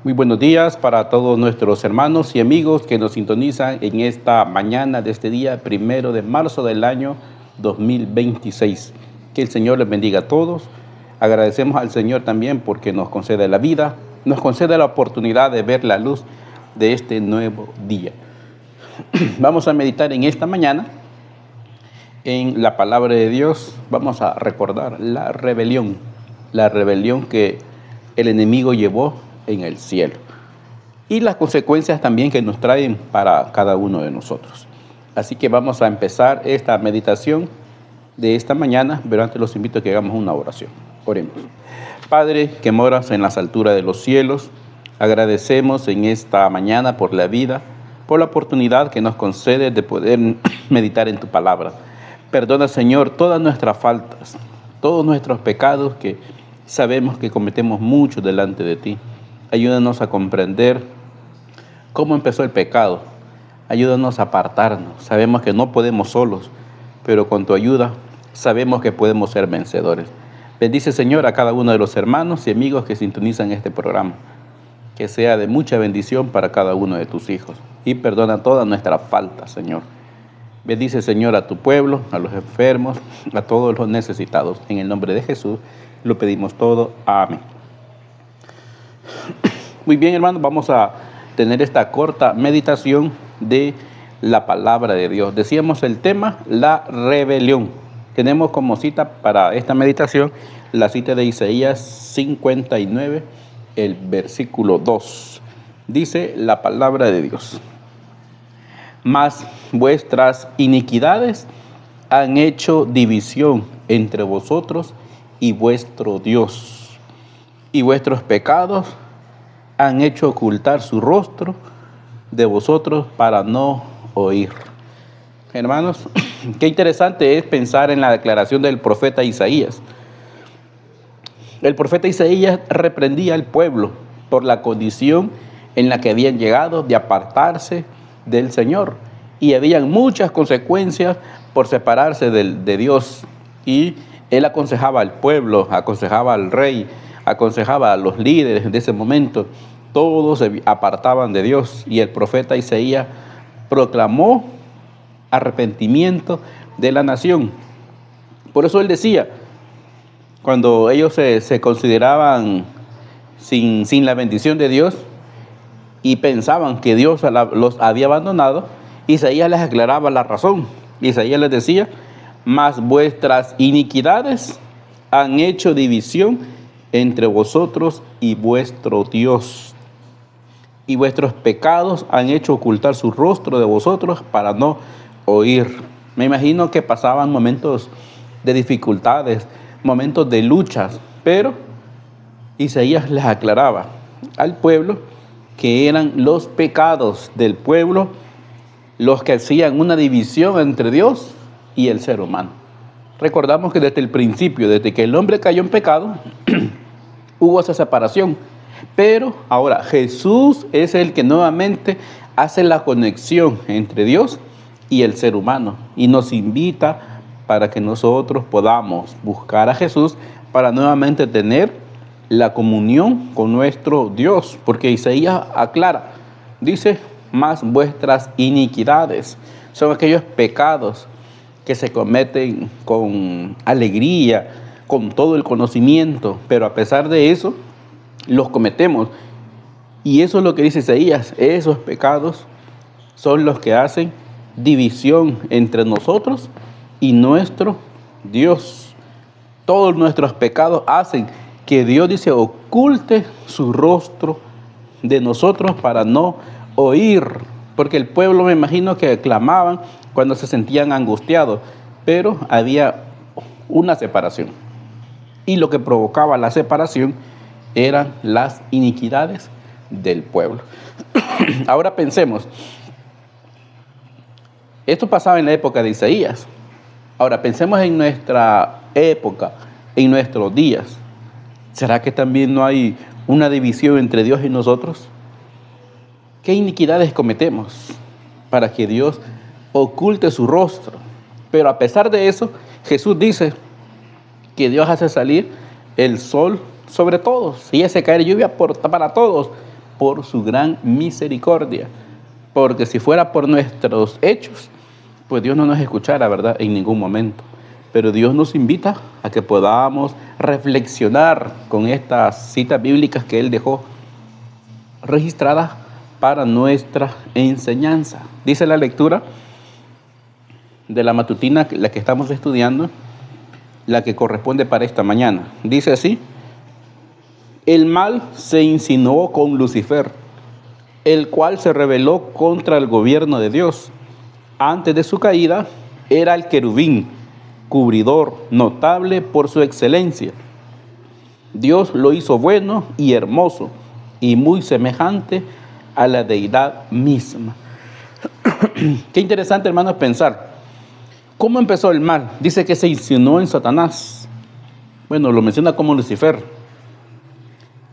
Muy buenos días para todos nuestros hermanos y amigos que nos sintonizan en esta mañana de este día, 1 de marzo del año 2026. Que el Señor les bendiga a todos. Agradecemos al Señor también porque nos concede la vida, nos concede la oportunidad de ver la luz de este nuevo día. Vamos a meditar en esta mañana en la palabra de Dios. Vamos a recordar la rebelión que el enemigo llevó en el cielo y las consecuencias también que nos traen para cada uno de nosotros. Así que vamos a empezar esta meditación de esta mañana, pero antes los invito a que hagamos una oración. Oremos. Padre que moras en las alturas de los cielos, agradecemos en esta mañana por la vida, por la oportunidad que nos concedes de poder meditar en tu palabra. Perdona, Señor, todas nuestras faltas, todos nuestros pecados que sabemos que cometemos mucho delante de ti. Ayúdanos a comprender cómo empezó el pecado. Ayúdanos a apartarnos. Sabemos que no podemos solos, pero con tu ayuda sabemos que podemos ser vencedores. Bendice, Señor, a cada uno de los hermanos y amigos que sintonizan este programa. Que sea de mucha bendición para cada uno de tus hijos. Y perdona todas nuestras faltas, Señor. Bendice, Señor, a tu pueblo, a los enfermos, a todos los necesitados. En el nombre de Jesús lo pedimos todo. Amén. Muy bien, hermanos, vamos a tener esta corta meditación de la palabra de Dios. Decíamos el tema, la rebelión. Tenemos como cita para esta meditación la cita de Isaías 59, el versículo 2. Dice la palabra de Dios: Mas vuestras iniquidades han hecho división entre vosotros y vuestro Dios, y vuestros pecados han hecho ocultar su rostro de vosotros para no oír. Hermanos, qué interesante es pensar en la declaración del profeta Isaías. El profeta Isaías reprendía al pueblo por la condición en la que habían llegado de apartarse del Señor, y habían muchas consecuencias por separarse de Dios. Y él aconsejaba al pueblo, aconsejaba al rey, aconsejaba a los líderes de ese momento. Todos se apartaban de Dios, y el profeta Isaías proclamó arrepentimiento de la nación. Por eso él decía, cuando ellos se consideraban sin la bendición de Dios y pensaban que Dios los había abandonado, Isaías les aclaraba la razón. Isaías les decía: mas vuestras iniquidades han hecho división entre vosotros y vuestro Dios, y vuestros pecados han hecho ocultar su rostro de vosotros para no oír. Me imagino que pasaban momentos de dificultades, momentos de luchas, pero Isaías les aclaraba al pueblo que eran los pecados del pueblo los que hacían una división entre Dios y el ser humano. Recordamos que desde el principio, desde que el hombre cayó en pecado, hubo esa separación. Pero ahora Jesús es el que nuevamente hace la conexión entre Dios y el ser humano, y nos invita para que nosotros podamos buscar a Jesús para nuevamente tener la comunión con nuestro Dios, porque Isaías aclara, dice: mas vuestras iniquidades son aquellos pecados que se cometen con alegría, con todo el conocimiento, pero a pesar de eso los cometemos. Y eso es lo que dice Isaías: esos pecados son los que hacen división entre nosotros y nuestro Dios. Todos nuestros pecados hacen que Dios, dice, oculte su rostro de nosotros para no oír. Porque el pueblo, me imagino que clamaban cuando se sentían angustiados, pero había una separación. Y lo que provocaba la separación eran las iniquidades del pueblo. Ahora pensemos, esto pasaba en la época de Isaías. Ahora pensemos en nuestra época, en nuestros días. ¿Será que también no hay una división entre Dios y nosotros? ¿Qué iniquidades cometemos para que Dios oculte su rostro? Pero a pesar de eso, Jesús dice que Dios hace salir el sol sobre todos y hace caer lluvia para todos. por su gran misericordia. Porque si fuera por nuestros hechos, pues Dios no nos escuchara, ¿verdad? En ningún momento. Pero Dios nos invita a que podamos reflexionar con estas citas bíblicas que Él dejó registradas para nuestra enseñanza. Dice la lectura de la matutina, la que estamos estudiando, la que corresponde para esta mañana. Dice así: el mal se insinuó con Lucifer, el cual se rebeló contra el gobierno de Dios. Antes de su caída era el querubín, cubridor, notable por su excelencia. Dios lo hizo bueno y hermoso, y muy semejante a la deidad misma. Qué interesante, hermanos, pensar. ¿Cómo empezó el mal? Dice que se insinuó en Satanás. Bueno, lo menciona como Lucifer.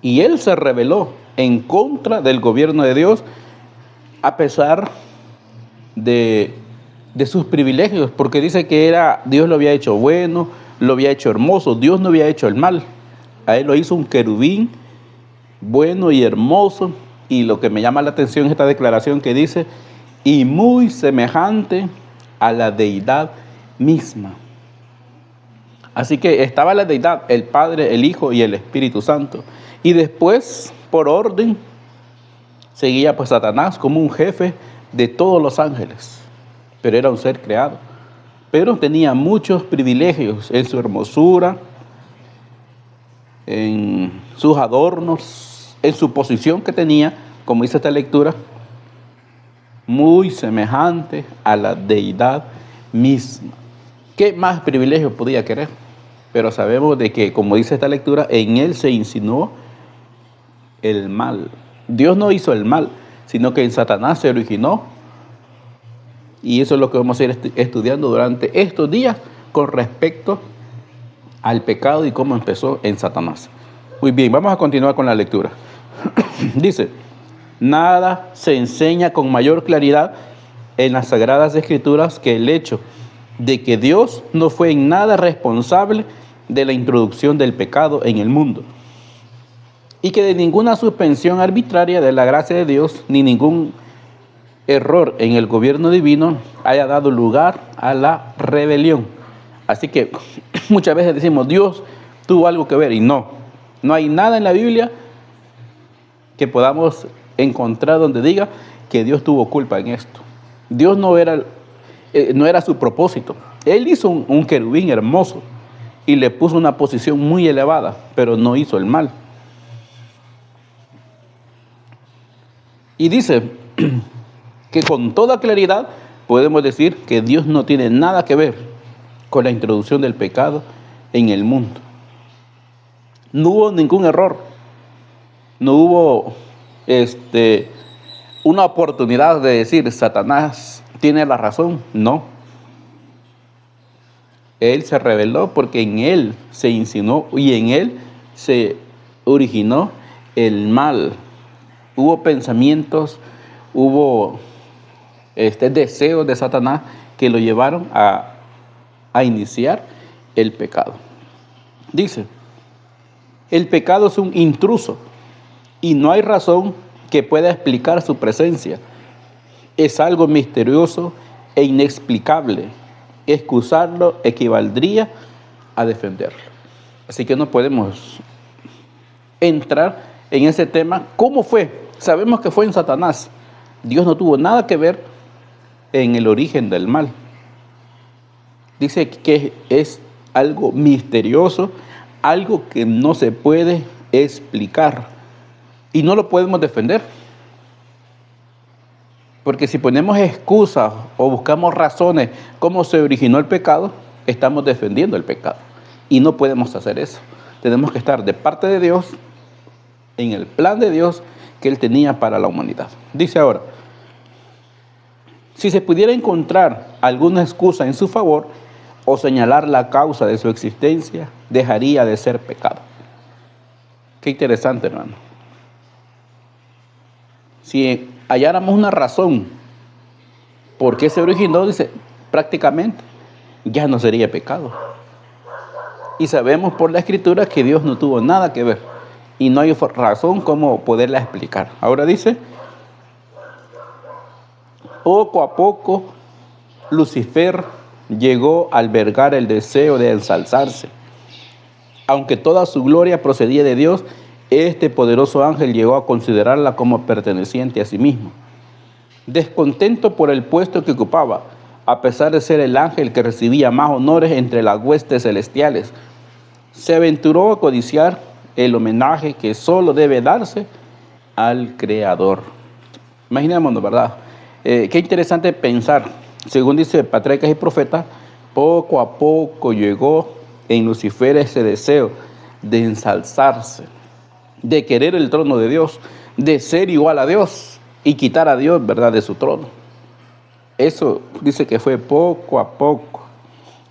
Y él se rebeló en contra del gobierno de Dios, a pesar de sus privilegios, porque dice que Dios lo había hecho bueno, lo había hecho hermoso. Dios no había hecho el mal. A él lo hizo un querubín bueno y hermoso. Y lo que me llama la atención es esta declaración que dice: y muy semejante a la deidad misma. Así que estaba la deidad, el Padre, el Hijo y el Espíritu Santo. Y después, por orden, seguía pues Satanás como un jefe de todos los ángeles. Pero era un ser creado. Pero tenía muchos privilegios en su hermosura, en sus adornos, en su posición que tenía, como dice esta lectura, muy semejante a la deidad misma. ¿Qué más privilegio podía querer? Pero sabemos de que, como dice esta lectura, en él se insinuó el mal. Dios no hizo el mal, sino que en Satanás se originó. Y eso es lo que vamos a ir estudiando durante estos días con respecto al pecado y cómo empezó en Satanás. Muy bien, vamos a continuar con la lectura. Dice: nada se enseña con mayor claridad en las Sagradas Escrituras que el hecho de que Dios no fue en nada responsable de la introducción del pecado en el mundo, y que de ninguna suspensión arbitraria de la gracia de Dios ni ningún error en el gobierno divino haya dado lugar a la rebelión. Así que muchas veces decimos: Dios tuvo algo que ver, y no hay nada en la Biblia que podamos encontrar donde diga que Dios tuvo culpa en esto. Dios no era su propósito. Él hizo un querubín hermoso y le puso una posición muy elevada, pero no hizo el mal. Y dice que con toda claridad podemos decir que Dios no tiene nada que ver con la introducción del pecado en el mundo. No hubo ningún error. No hubo una oportunidad de decir: Satanás tiene la razón. No. Él se rebeló porque en él se insinuó y en él se originó el mal. Hubo pensamientos, hubo deseos de Satanás que lo llevaron a iniciar el pecado. Dice: el pecado es un intruso y no hay razón que pueda explicar su presencia. Es algo misterioso e inexplicable. Excusarlo equivaldría a defenderlo. Así que no podemos entrar en ese tema. ¿Cómo fue? Sabemos que fue en Satanás. Dios no tuvo nada que ver en el origen del mal. Dice que es algo misterioso, algo que no se puede explicar y no lo podemos defender. Porque si ponemos excusas o buscamos razones cómo se originó el pecado, estamos defendiendo el pecado. Y no podemos hacer eso. Tenemos que estar de parte de Dios, en el plan de Dios que Él tenía para la humanidad. Dice ahora: si se pudiera encontrar alguna excusa en su favor o señalar la causa de su existencia, dejaría de ser pecado. Qué interesante, hermano. Si halláramos una razón por qué se originó, dice, prácticamente ya no sería pecado. Y sabemos por la Escritura que Dios no tuvo nada que ver y no hay razón como poderla explicar. Ahora dice, poco a poco Lucifer llegó a albergar el deseo de ensalzarse. Aunque toda su gloria procedía de Dios, este poderoso ángel llegó a considerarla como perteneciente a sí mismo. Descontento por el puesto que ocupaba, a pesar de ser el ángel que recibía más honores entre las huestes celestiales, se aventuró a codiciar el homenaje que solo debe darse al Creador. Imaginémonos, ¿verdad? Qué interesante pensar. Según dice Patriarcas y Profetas, poco a poco llegó en Lucifer ese deseo de ensalzarse, de querer el trono de Dios, de ser igual a Dios y quitar a Dios, ¿verdad?, de su trono. Eso dice que fue poco a poco.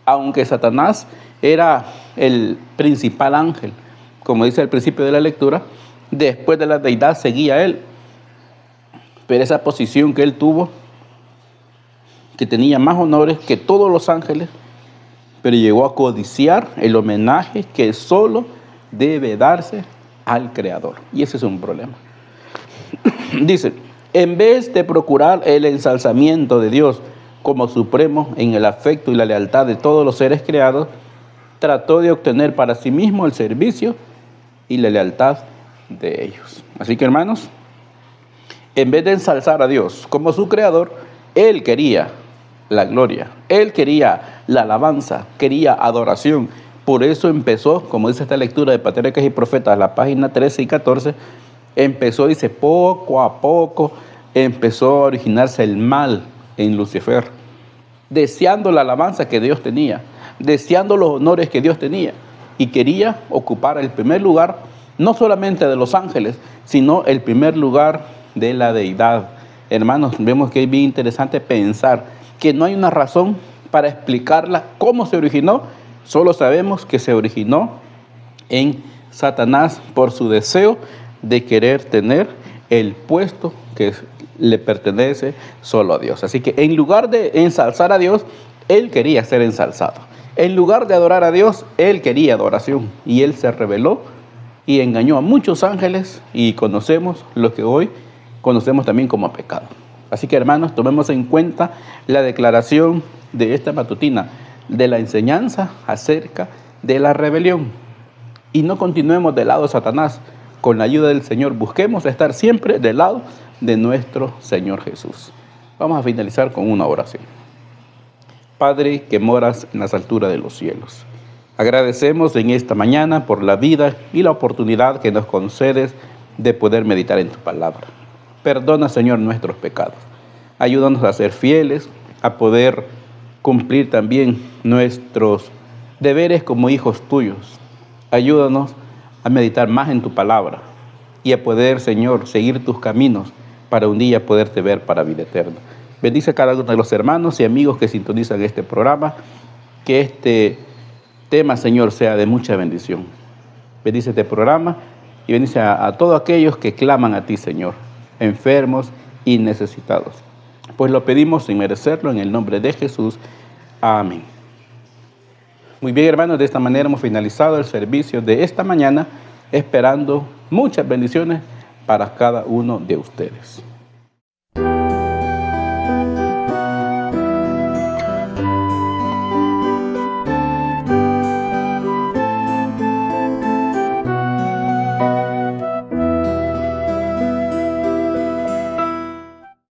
Aunque Satanás era el principal ángel, como dice al principio de la lectura, después de la deidad seguía a él. Pero esa posición que él tuvo, que tenía más honores que todos los ángeles, pero llegó a codiciar el homenaje que solo debe darse al Creador. Y ese es un problema. Dice, en vez de procurar el ensalzamiento de Dios como supremo en el afecto y la lealtad de todos los seres creados, trató de obtener para sí mismo el servicio y la lealtad de ellos. Así que, hermanos, en vez de ensalzar a Dios como su creador, él quería la gloria, él quería la alabanza, quería adoración. Por eso empezó, como dice esta lectura de Patriarcas y Profetas, la página 13 y 14, empezó, dice, poco a poco empezó a originarse el mal en Lucifer, deseando la alabanza que Dios tenía, deseando los honores que Dios tenía, y quería ocupar el primer lugar, no solamente de los ángeles, sino el primer lugar de la deidad. Hermanos, vemos que es bien interesante pensar que no hay una razón para explicarla cómo se originó, solo sabemos que se originó en Satanás por su deseo de querer tener el puesto que le pertenece solo a Dios. Así que en lugar de ensalzar a Dios, él quería ser ensalzado. En lugar de adorar a Dios, él quería adoración. Y él se rebeló y engañó a muchos ángeles, y conocemos lo que hoy conocemos también como pecado. Así que, hermanos, tomemos en cuenta la declaración de esta matutina, de la enseñanza acerca de la rebelión. Y no continuemos del lado de Satanás. Con la ayuda del Señor, busquemos estar siempre del lado de nuestro Señor Jesús. Vamos a finalizar con una oración. Padre que moras en las alturas de los cielos, agradecemos en esta mañana por la vida y la oportunidad que nos concedes de poder meditar en tu palabra. Perdona, Señor, nuestros pecados. Ayúdanos a ser fieles, a poder cumplir también nuestros deberes como hijos tuyos. Ayúdanos a meditar más en tu palabra y a poder, Señor, seguir tus caminos para un día poderte ver para vida eterna. Bendice a cada uno de los hermanos y amigos que sintonizan este programa, que este tema, Señor, sea de mucha bendición. Bendice este programa y bendice a todos aquellos que claman a ti, Señor, enfermos y necesitados. Pues lo pedimos sin merecerlo en el nombre de Jesús. Amén. Muy bien, hermanos, de esta manera hemos finalizado el servicio de esta mañana, esperando muchas bendiciones para cada uno de ustedes.